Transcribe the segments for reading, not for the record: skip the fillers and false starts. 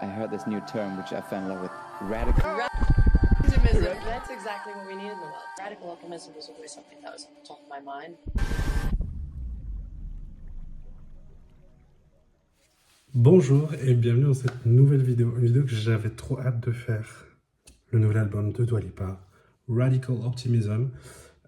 I heard this new term which I fell in love with. Radical. Optimism. That's exactly what we need in the world. Radical optimism was always something that was on the top of my mind. Bonjour et bienvenue dans cette nouvelle vidéo, une vidéo que j'avais trop hâte de faire. Le nouvel album de Dua Lipa, Radical Optimism,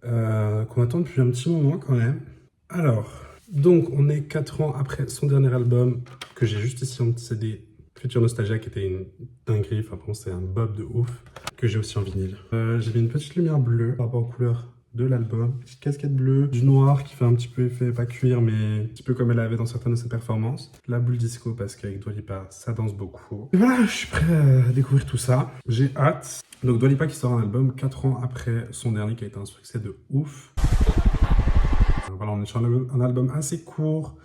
qu'on attend depuis un petit moment quand même. Alors, donc on est 4 ans après son dernier album, que j'ai juste ici en CD, Future Nostalgia, qui était une dinguerie, enfin bon, c'est un bob de ouf, que j'ai aussi en vinyle. J'ai mis une petite lumière bleue par rapport aux couleurs de l'album, petite casquette bleue, du noir qui fait un petit peu effet, pas cuir, mais un petit peu comme elle avait dans certaines de ses performances. La boule disco, parce qu'avec Dua Lipa, ça danse beaucoup. Et voilà, je suis prêt à découvrir tout ça. J'ai hâte. Donc Dua Lipa qui sort un album 4 ans après son dernier, qui a été un succès de ouf. Voilà, on est sur un album assez court,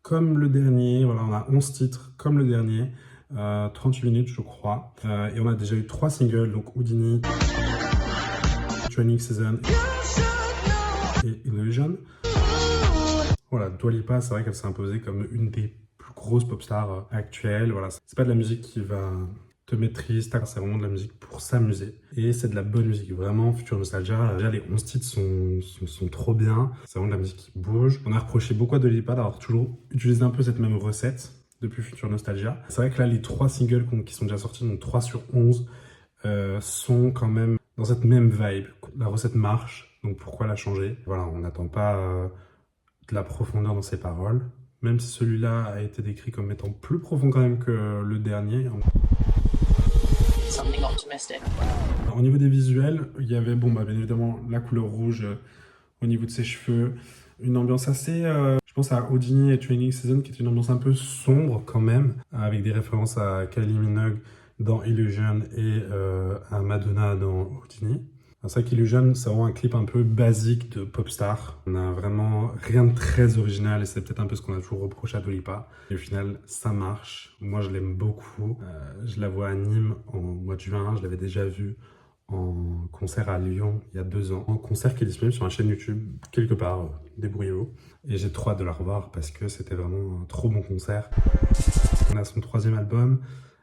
comme le dernier. Voilà, on a 11 titres, comme le dernier. 38 minutes, je crois. Et on a déjà eu 3 singles, donc Houdini, Training Season et Illusion. Voilà, Dua Lipa, c'est vrai qu'elle s'est imposée comme une des plus grosses pop stars actuelles. Voilà, c'est pas de la musique qui va te mettre triste, c'est vraiment de la musique pour s'amuser. Et c'est de la bonne musique, vraiment. Future Nostalgia, déjà les 11 titres sont trop bien. C'est vraiment de la musique qui bouge. On a reproché beaucoup à Dua Lipa d'avoir toujours utilisé un peu cette même recette depuis Future Nostalgia. C'est vrai que là, les 3 singles qui sont déjà sortis, donc 3 sur 11, sont quand même dans cette même vibe. La recette marche, donc pourquoi la changer? Voilà, on n'attend pas de la profondeur dans ses paroles, même si celui-là a été décrit comme étant plus profond quand même que le dernier. Something optimistic. Au niveau des visuels, il y avait, bien évidemment, la couleur rouge au niveau de ses cheveux, une ambiance assez, je pense à Houdini et Training Season, qui est une ambiance un peu sombre quand même, avec des références à Kylie Minogue dans Illusion et à Madonna dans Houdini. C'est vrai qu'Illusion, c'est vraiment un clip un peu basique de pop star. On n'a vraiment rien de très original et c'est peut-être un peu ce qu'on a toujours reproché à Dua Lipa. Et au final, ça marche. Moi, je l'aime beaucoup. Je la vois à Nîmes en mois de juin. Je l'avais déjà vue en concert à Lyon il y a 2 ans. En concert qui est disponible sur ma chaîne YouTube, quelque part, débrouillez-vous. Et j'ai trop hâte de la revoir parce que c'était vraiment un trop bon concert. On a son 3e album.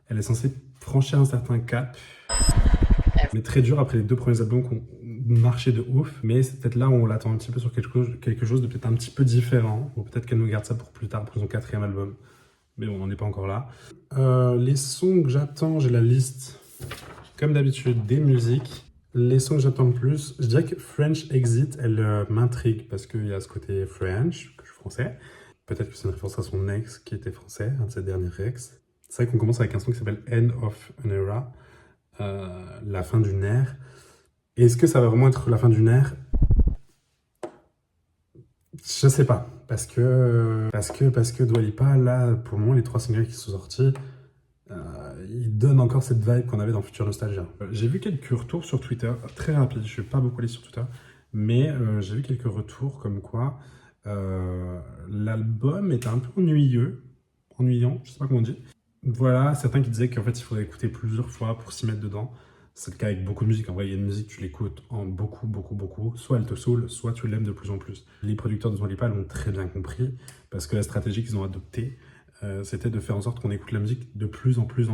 Elle est censée franchir un certain cap. Mais très dur après les 2 premiers albums qui ont marché de ouf. Mais c'est peut-être là où on l'attend un petit peu sur quelque chose de peut-être un petit peu différent. Ou peut-être qu'elle nous garde ça pour plus tard, pour son 4e album. Mais bon, on n'en est pas encore là. Les sons que j'attends, j'ai la liste, comme d'habitude, des musiques. Les sons que j'attends le plus, je dirais que French Exit, elle m'intrigue. Parce qu'il y a ce côté French, que je suis français. Peut-être que c'est une référence à son ex qui était français, un de ses derniers ex. C'est vrai qu'on commence avec un son qui s'appelle End of an Era. La fin d'une ère. Est-ce que ça va vraiment être la fin d'une ère? Je sais pas. Parce que Dua Lipa, là, pour le moment, les 3 singles qui sont sortis, ils donnent encore cette vibe qu'on avait dans Future Nostalgia. J'ai vu quelques retours sur Twitter, très rapides, je suis pas beaucoup allé sur Twitter, mais j'ai vu quelques retours comme quoi l'album était un peu ennuyant, je sais pas comment on dit. Voilà, certains qui disaient qu'en fait il faudrait écouter plusieurs fois pour s'y mettre dedans. C'est le cas avec beaucoup de musique. En vrai, il y a une musique, tu l'écoutes en beaucoup. Soit elle te saoule, soit tu l'aimes de plus en plus. Les producteurs de Dua Lipa l'ont très bien compris, parce que la stratégie qu'ils ont adoptée, c'était de faire en sorte qu'on écoute la musique de plus en plus.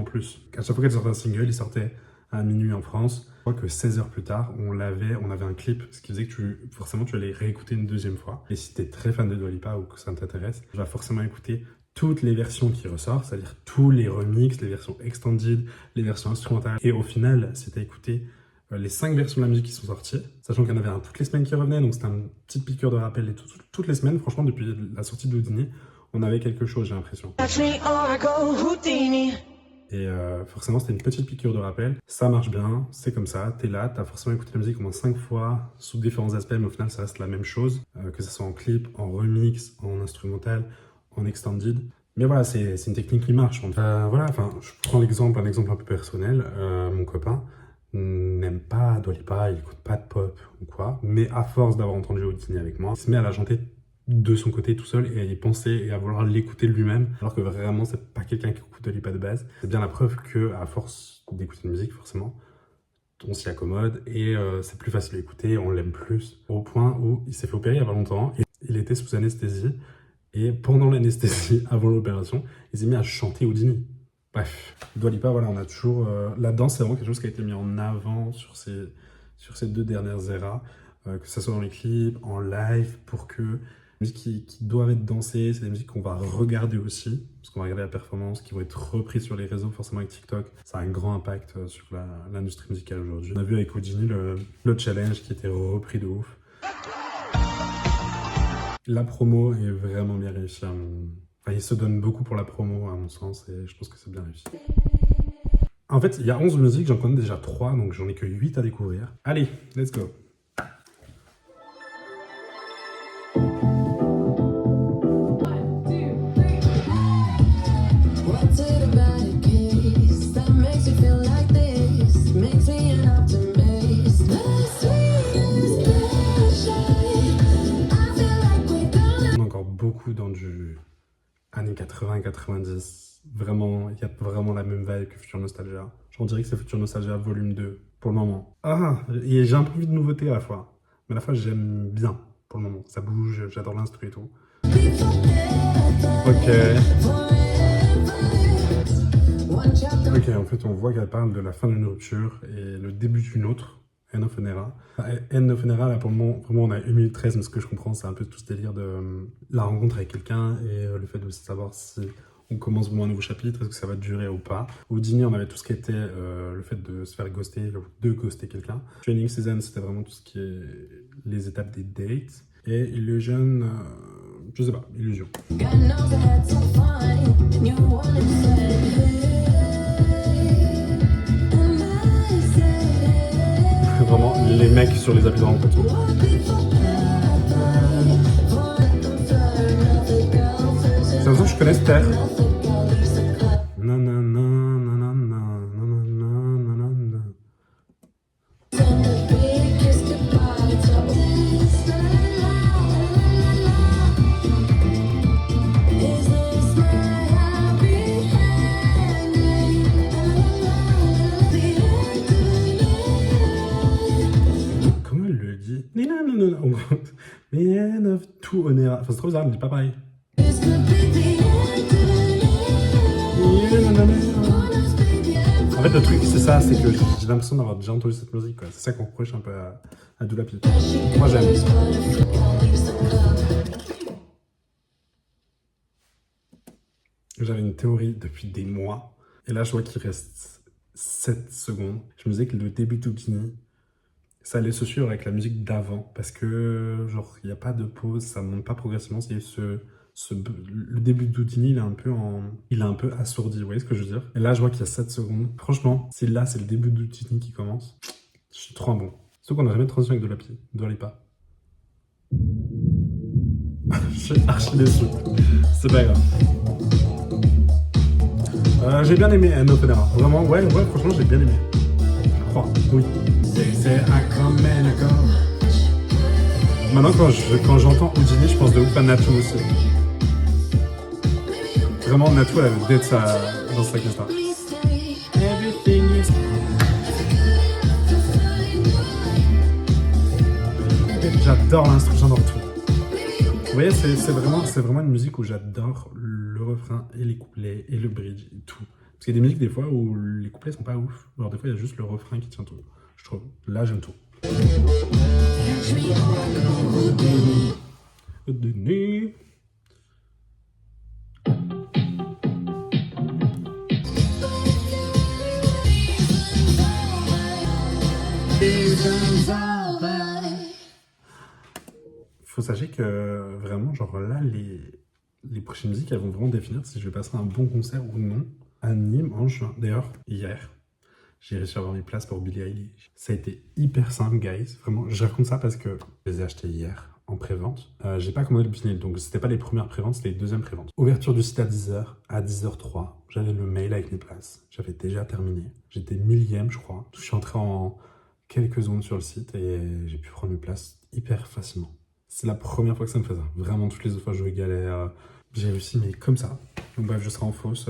À chaque fois qu'elle sortait un single, il sortait à minuit en France. Je crois que 16 heures plus tard, on avait un clip, ce qui faisait que forcément tu allais réécouter une 2e fois. Et si tu es très fan de Dua Lipa ou que ça t'intéresse, tu vas forcément écouter toutes les versions qui ressortent, c'est-à-dire tous les remixes, les versions extended, les versions instrumentales. Et au final, si tu as écouté les 5 versions de la musique qui sont sorties, sachant qu'il y en avait un toutes les semaines qui revenait, donc c'était une petite piqûre de rappel. Et toutes les semaines, franchement, depuis la sortie de Houdini, on avait quelque chose, j'ai l'impression. Et forcément, c'était une petite piqûre de rappel. Ça marche bien, c'est comme ça, t'es là, t'as forcément écouté la musique au moins 5 fois, sous différents aspects, mais au final, ça reste la même chose. Que ce soit en clip, en remix, en instrumental, en extended. Mais voilà, c'est une technique qui marche. Voilà, je prends un exemple un peu personnel. Mon copain n'aime pas Dua Lipa, il écoute pas de pop ou quoi. Mais à force d'avoir entendu Houdini avec moi, il se met à la chanter de son côté tout seul et à y penser et à vouloir l'écouter lui-même. Alors que vraiment, c'est pas quelqu'un qui écoute Dua Lipa de base. C'est bien la preuve qu'à force d'écouter une musique, forcément, on s'y accommode et c'est plus facile à écouter, on l'aime plus. Au point où il s'est fait opérer il y a pas longtemps et il était sous anesthésie. Et pendant l'anesthésie, avant l'opération, il s'est mis à chanter Houdini. Bref, Dua Lipa, voilà, on a toujours... la danse, c'est vraiment quelque chose qui a été mis en avant sur ces 2 dernières eras, que ce soit dans les clips, en live, pour que les musiques qui doivent être dansées, c'est des musiques qu'on va regarder aussi, parce qu'on va regarder la performance, qui vont être reprises sur les réseaux, forcément avec TikTok. Ça a un grand impact sur l'industrie musicale aujourd'hui. On a vu avec Houdini le challenge qui était repris de ouf. La promo est vraiment bien réussie. Enfin, il se donne beaucoup pour la promo, à mon sens, et je pense que c'est bien réussi. En fait, il y a 11 musiques, j'en connais déjà 3, donc j'en ai que 8 à découvrir. Allez, let's go. On est encore beaucoup dans du années 80-90. Vraiment, il y a vraiment la même vibe que Future Nostalgia. J'en dirais que c'est Future Nostalgia volume 2 pour le moment. Ah, et j'ai un peu envie de nouveauté à la fois. Mais à la fois, j'aime bien pour le moment. Ça bouge, j'adore l'instru et tout. Ok. Ok, en fait, on voit qu'elle parle de la fin d'une rupture et le début d'une autre. End of an Era. End of an Era, là, pour le moment, vraiment, on a 1 minute 13, mais ce que je comprends, c'est un peu tout ce délire de la rencontre avec quelqu'un et le fait de savoir si on commence vraiment un nouveau chapitre, est-ce que ça va durer ou pas. Au dîner, on avait tout ce qui était le fait de se faire ghoster, de ghoster quelqu'un. Training Season, c'était vraiment tout ce qui est les étapes des dates. Et Illusion, je sais pas, Illusion. Vraiment, les mecs sur les applis de rencontre. C'est comme ça que je connais cette terre. Comment elle le dit? The end of two on era. Enfin, c'est trop bizarre, elle ne dit pas pareil. En fait, le truc, c'est ça, c'est que j'ai l'impression d'avoir déjà entendu cette musique, quoi. C'est ça qu'on reproche un peu à Dua Lipa. Moi, j'aime. J'avais une théorie depuis des mois, et là, je vois qu'il reste 7 secondes. Je me disais que le début d'Houdini, ça allait se suivre avec la musique d'avant, parce que, genre, il n'y a pas de pause, ça ne monte pas progressivement, c'est le début d'Houdini, il est un peu assourdi, vous voyez ce que je veux dire? Et là, je vois qu'il y a 7 secondes. Franchement, c'est le début d'Houdini qui commence. Je suis trop bon. Sauf qu'on n'a jamais de transition avec Dua Lipa. Je suis archi déçu. C'est pas grave. J'ai bien aimé End of an Era. Vraiment, ouais, franchement, j'ai bien aimé. Je crois, oui. C'est un commun accord. Maintenant, quand j'entends Houdini, je pense de ouf à Natou aussi. Vraiment, Natou, elle avait d'être dans sa guitare. J'adore l'instru, j'adore tout. Vous voyez, c'est vraiment une musique où j'adore le refrain et les couplets et le bridge et tout. Parce qu'il y a des musiques des fois où les couplets sont pas ouf. Alors des fois, il y a juste le refrain qui tient tout. Je trouve. Là, j'aime tout. Faut sachez que vraiment, genre là, les prochaines musiques, elles vont vraiment définir si je vais passer un bon concert ou non à Nîmes en juin. D'ailleurs, hier, j'ai réussi à avoir mes places pour Billie Eilish. Ça a été hyper simple, guys. Vraiment, je raconte ça parce que je les ai achetés hier en pré-vente. J'ai pas commandé le vinyle, donc c'était pas les premières pré-ventes, c'était les deuxièmes pré-ventes. Ouverture du site à 10h, à 10h03, j'avais le mail avec mes places. J'avais déjà terminé. J'étais 1000e, je crois. Je suis entré en quelques secondes sur le site et j'ai pu prendre mes places hyper facilement. C'est la première fois que ça me fait ça. Vraiment, toutes les autres fois, je galère. J'ai réussi, mais comme ça. Donc bref, je serai en fosse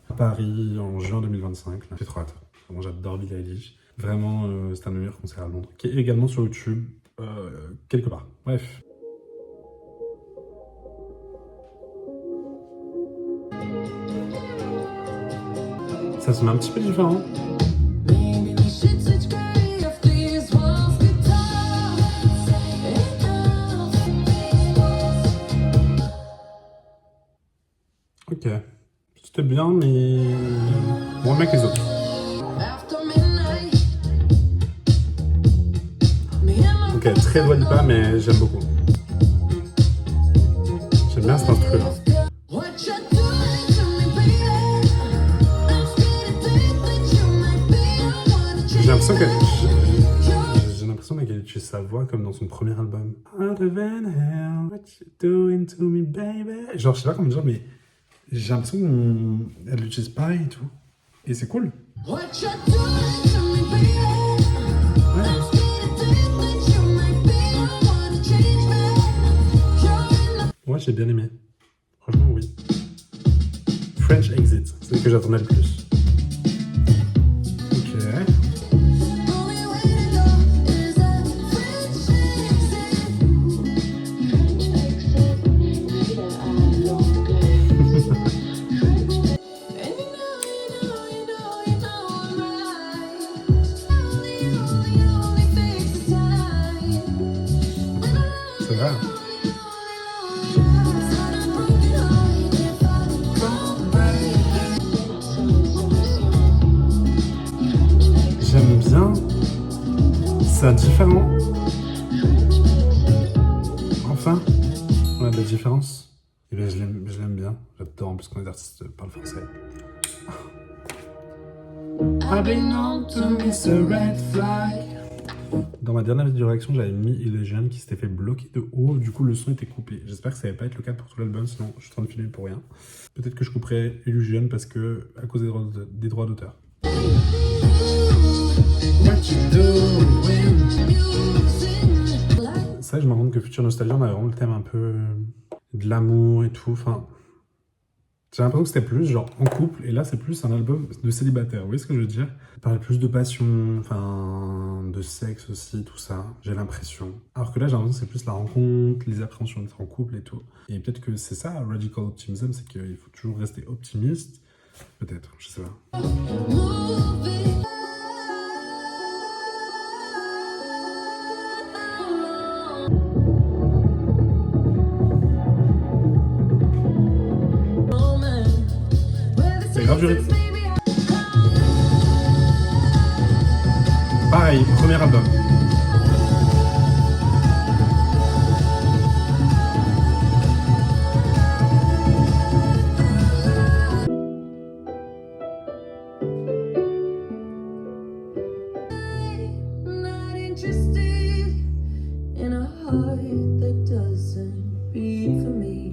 à Paris en juin 2025. J'ai trop hâte. Vraiment, j'adore Billie Eilish. Vraiment, c'est un de mes meilleurs concerts à Londres. Qui est également sur YouTube, quelque part. Bref. Ça se met un petit peu différent. Ok. C'était bien, mais moins bien que les autres. Ok, très Dua Lipa, mais j'aime beaucoup. J'aime bien cet instrument. J'ai l'impression qu'elle utilise sa voix comme dans son premier album. Out of hell, what you doing to me, baby? Genre, je sais pas comment dire, mais j'ai l'impression qu'elle l'utilise pareil et tout. Et c'est cool. Ouais. Ouais, j'ai bien aimé. Franchement, oui. French Exit, c'est ce que j'attendais le plus. Ok. C'est vrai. J'aime bien. C'est différent. Enfin, on a de la différence. Et ben, je l'aime bien. J'adore en plus quand les artistes parlent français. I've been known to miss a red flag. Dans ma dernière vidéo réaction, j'avais mis Illusion qui s'était fait bloquer de haut. Du coup, le son était coupé. J'espère que ça va pas être le cas pour tout l'album, sinon je suis en train de filmer pour rien. Peut-être que je couperai Illusion parce que à cause des droits d'auteur. C'est vrai que je me rends compte que Future Nostalgia, on avait vraiment le thème un peu de l'amour et tout. Enfin, j'ai l'impression que c'était plus genre en couple, et là c'est plus un album de célibataire. Vous voyez ce que je veux dire? Il parlait plus de passion, enfin de sexe aussi, tout ça. J'ai l'impression. Alors que là j'ai l'impression que c'est plus la rencontre, les appréhensions d'être en couple et tout. Et peut-être que c'est ça, Radical Optimism, c'est qu'il faut toujours rester optimiste. Peut-être, je sais pas. C'est grave du rythme. Pareil, premier album.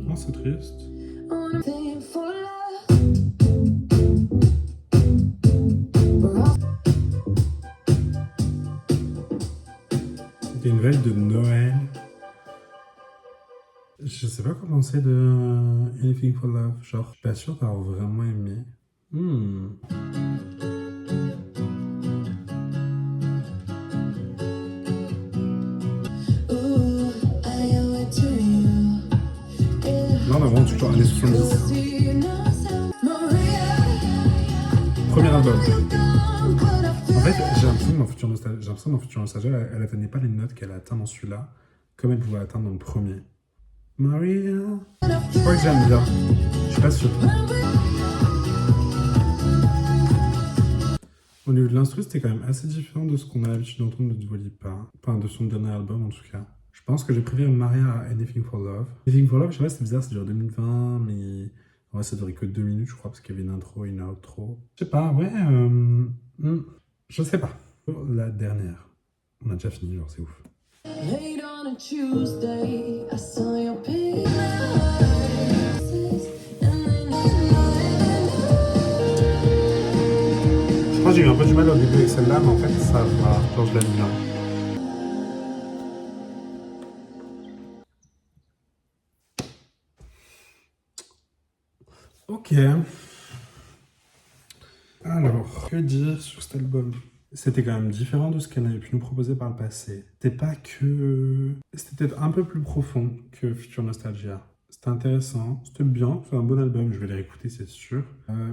Oh, c'est triste. C'était une veille de Noël. Je sais pas quoi penser de Anything for Love. Genre, je suis pas sûr d'avoir vraiment aimé. Là, on a vraiment toujours années 70. Premier album. En fait, j'ai l'impression que dans Future Nostalgia, elle atteignait pas les notes qu'elle a atteint dans celui-là, comme elle pouvait atteindre dans le premier. Maria. Je crois que j'aime bien. Je suis pas sûr. Au niveau de l'instru, c'était quand même assez différent de ce qu'on a l'habitude d'entendre de Dua Lipa. Enfin, de son dernier album en tout cas. Je pense que j'ai préféré Maria à Anything for Love. Anything for Love, je sais pas, c'était bizarre, ça dure 2020, mais en vrai, ça durait que 2 minutes, je crois, parce qu'il y avait une intro et une outro. Je sais pas, ouais, je sais pas. La dernière. On a déjà fini, genre, c'est ouf. Je crois que j'ai eu un peu du mal au début avec celle-là, mais en fait, ça va. Genre, je l'aime bien. Ok. Alors, que dire sur cet album? C'était quand même différent de ce qu'elle avait pu nous proposer par le passé. C'était pas que... C'était peut-être un peu plus profond que Future Nostalgia. C'était intéressant, c'était bien, c'est un bon album, je vais les réécouter, c'est sûr.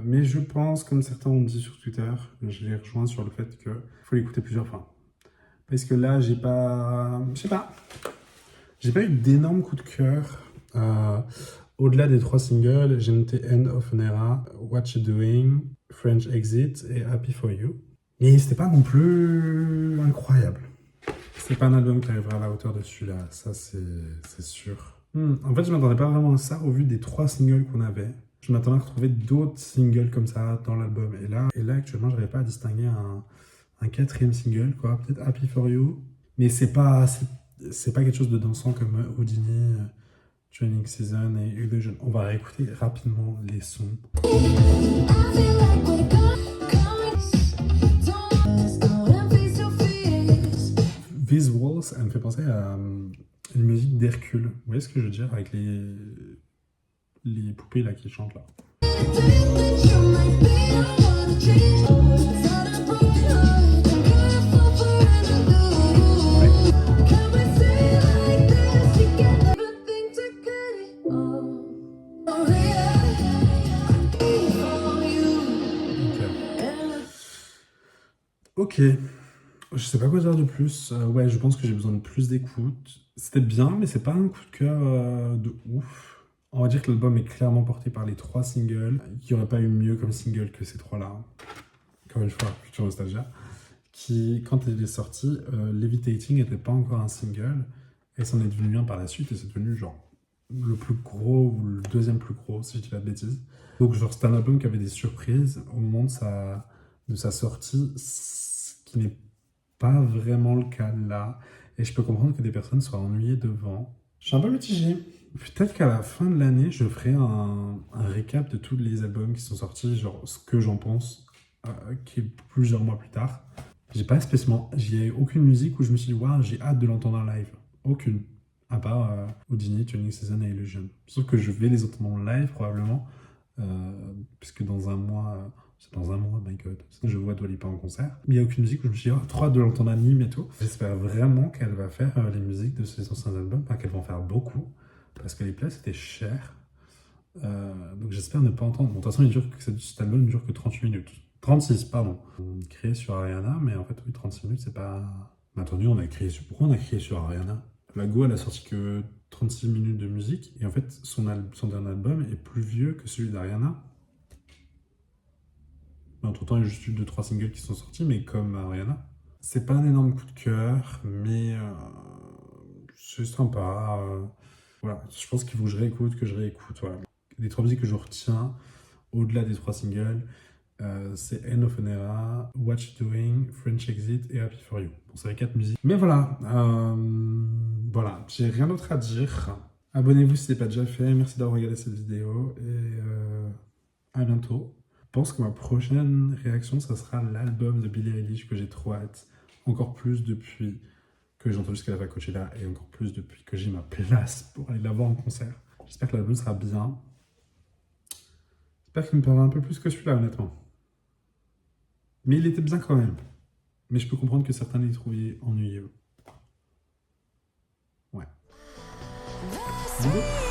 Mais je pense, comme certains ont dit sur Twitter, je les rejoins sur le fait qu'il faut l'écouter plusieurs fois. Parce que là, j'ai pas... Je sais pas. J'ai pas eu d'énormes coups de cœur. Au-delà des 3 singles, j'ai noté End of an Era, What You Doing, French Exit et Happy For You. Et c'était pas non plus incroyable. C'est pas un album qui arrivera à la hauteur de celui-là, ça c'est sûr. En fait, je m'attendais pas vraiment à ça au vu des 3 singles qu'on avait. Je m'attendais à retrouver d'autres singles comme ça dans l'album. Et là actuellement, j'arrive pas à distinguer un 4e single, quoi. Peut-être Happy For You. Mais c'est pas quelque chose de dansant comme Houdini, Training Season et Illusion. On va réécouter rapidement les sons. These Walls, elle me fait penser à une musique d'Hercule. Vous voyez ce que je veux dire avec les poupées là qui chantent là. Ok. Je sais pas quoi dire de plus. Ouais, je pense que j'ai besoin de plus d'écoute. C'était bien, mais c'est pas un coup de cœur de ouf. On va dire que l'album est clairement porté par les 3 singles. Il n'y aurait pas eu mieux comme single que ces 3-là. Encore une fois, Future Nostalgia. Qui, quand il est sorti, Levitating n'était pas encore un single. Et c'en est devenu un par la suite. Et c'est devenu genre le plus gros ou le 2e plus gros, si je dis pas de bêtises. Donc, genre, c'était un album qui avait des surprises au moment de sa sortie, ce qui n'est pas vraiment le cas là. Et je peux comprendre que des personnes soient ennuyées devant. Je suis un peu mitigé. Peut-être qu'à la fin de l'année, je ferai un récap de tous les albums qui sont sortis, genre ce que j'en pense, qui est plusieurs mois plus tard. J'ai pas spécialement... J'ai aucune musique où je me suis dit, waouh, j'ai hâte de l'entendre en live. Aucune. À part Houdini, Tuning Season et Illusion. Sauf que je vais les entendre en live probablement, puisque dans un mois... C'est dans un mois, my god. Je vois Dua Lipa en concert. Mais il n'y a aucune musique où je me suis dit, oh, trop hâte de l'entendre anime et tout. J'espère vraiment qu'elle va faire les musiques de ses anciens albums. Enfin, qu'elle va en faire beaucoup. Parce que les places étaient chères. Donc j'espère ne pas entendre. Bon, de toute façon, cet album ne dure que 38 minutes. 36, pardon. Créé sur Ariana, mais en fait, oui, 36 minutes, c'est pas... Mais attendez, pourquoi on a créé sur Ariana? La Go, elle a sorti que 36 minutes de musique. Et en fait, son dernier album est plus vieux que celui d'Ariana. Entre-temps, il y a juste eu 2-3 singles qui sont sortis, mais comme Ariana. C'est pas un énorme coup de cœur, mais c'est sympa. Voilà, je pense qu'il faut que je réécoute. Voilà. Les 3 musiques que je retiens, au-delà des 3 singles, c'est End of an Era, What You Doing, French Exit et Happy For You. Bon, c'est les 4 musiques. Mais voilà, voilà, j'ai rien d'autre à dire. Abonnez-vous si ce n'est pas déjà fait. Merci d'avoir regardé cette vidéo et à bientôt. Je pense que ma prochaine réaction, ça sera l'album de Billie Eilish que j'ai trop hâte. Encore plus depuis que j'ai entendu ce qu'elle avait à Coachella et encore plus depuis que j'ai ma place pour aller la voir en concert. J'espère que l'album sera bien. J'espère qu'il me parlera un peu plus que celui-là, honnêtement. Mais il était bien quand même. Mais je peux comprendre que certains l'y trouvaient ennuyeux. Ouais. Bisous.